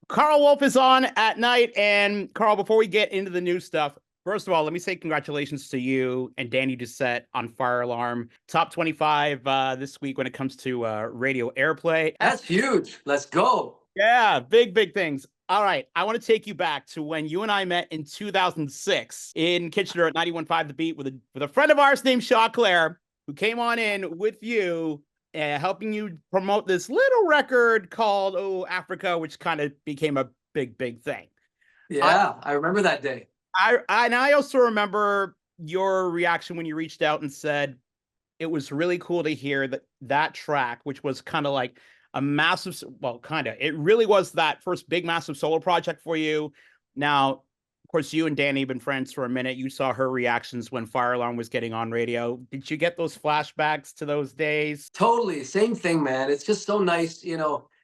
Karl Wolf is on at night. And Karl, before we get into the new stuff, first of all, let me say congratulations to you and Dani Doucette on Fire Alarm. Top 25 this week when it comes to radio airplay. That's huge. Let's go. Yeah, big things. All right, I want to take you back to when you and I met in 2006 in Kitchener at 91.5 The Beat with a friend of ours named Shaw Claire, who came on in with you, helping you promote this little record called Africa, which kind of became a big thing. Yeah, I remember that day. I also remember your reaction when you reached out and said it was really cool to hear that track, which was kind of like a massive, well, it really was that first big, massive solo project for you. Now, of course, you and Dani have been friends for a minute. You saw her reactions when Fire Alarm was getting on radio. Did you get those flashbacks to those days? Totally. Same thing, man. It's just so nice.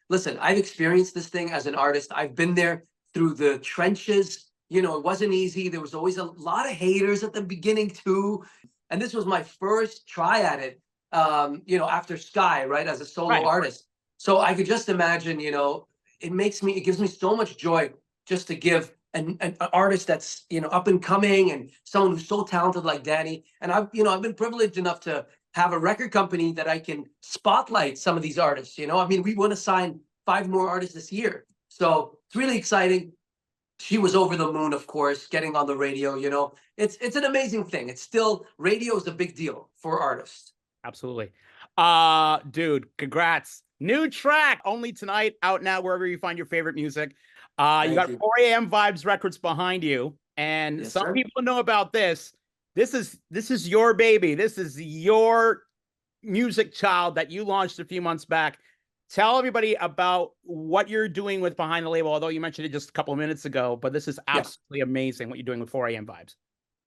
Listen, I've experienced this thing as an artist. I've been there through the trenches. It wasn't easy. There was always a lot of haters at the beginning too. And this was my first try at it, after Sky, right, as a solo artist. So I could just imagine, it gives me so much joy just to give an artist that's, up and coming and someone who's so talented like Dani. And I've been privileged enough to have a record company that I can spotlight some of these artists. We want to sign 5 more artists this year. So it's really exciting. She was over the moon, of course, getting on the radio. It's an amazing thing. It's still, radio is a big deal for artists. Absolutely. Dude, congrats. New track only tonight, out now wherever you find your favorite music. You got 4 a.m. Vibes Records behind you, and Yes, some sir. people know about this. This is your baby. This is your music child that you launched a few months back. Tell everybody about what you're doing with Behind the Label, although you mentioned it just a couple of minutes ago, but this is absolutely amazing what you're doing with 4 a.m. Vibes.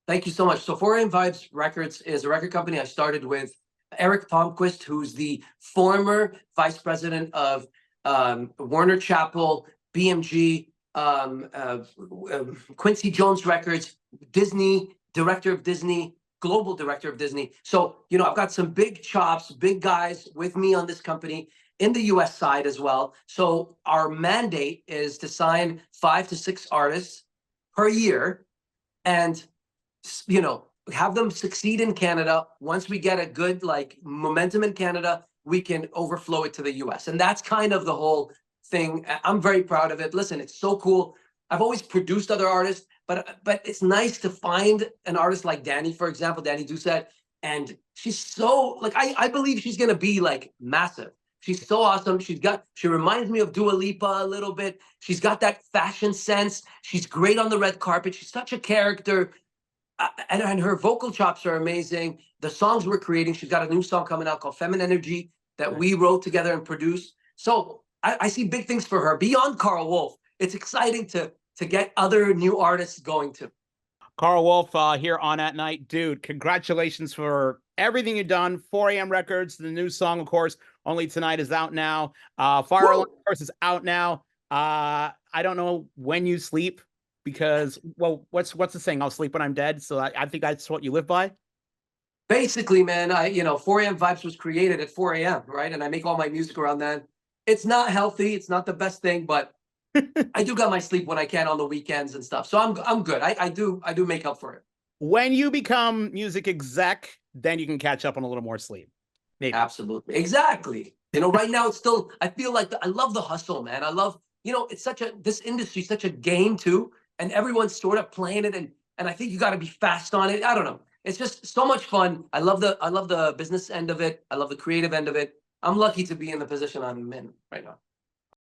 Thank you so much. So 4 a.m. Vibes Records is a record company I started with Eric Palmquist, who's the former vice president of Warner Chappell, BMG, Quincy Jones Records, Disney, director of Disney, global director of Disney. So, I've got some big chops, big guys with me on this company in the US side as well. So our mandate is to sign 5 to 6 artists per year and, have them succeed in Canada. Once we get a good momentum in Canada, we can overflow it to the US. And that's kind of the whole thing. I'm very proud of it. Listen, it's so cool. I've always produced other artists, but it's nice to find an artist like Dani, for example, Dani Doucette. And she's so I believe she's gonna be massive. She's so awesome. She reminds me of Dua Lipa a little bit. She's got that fashion sense. She's great on the red carpet. She's such a character. And her vocal chops are amazing. The songs we're creating, she's got a new song coming out called Feminenergy that we wrote together and produced. So I see big things for her beyond Karl Wolf. It's exciting to get other new artists going too. Karl Wolf here on At Night. Dude, congratulations for everything you've done. 4 a.m. Records, the new song, of course, Only Tonight is out now. Fire Alarm, of course, is out now. I don't know when you sleep because, well, what's the saying? I'll sleep when I'm dead. So I think that's what you live by. Basically, man, 4 a.m. Vibes was created at 4 a.m., right? And I make all my music around then. It's not healthy. It's not the best thing, but I do got my sleep when I can on the weekends and stuff. So I'm good. I do make up for it. When you become music exec, then you can catch up on a little more sleep. Maybe. Absolutely. Exactly. Right now it's still, I feel like I love the hustle, man. I love, it's this industry, such a game too. And everyone's sort of playing it. And I think you got to be fast on it. I don't know. It's just so much fun. I love the business end of it. I love the creative end of it. I'm lucky to be in the position I'm in right now.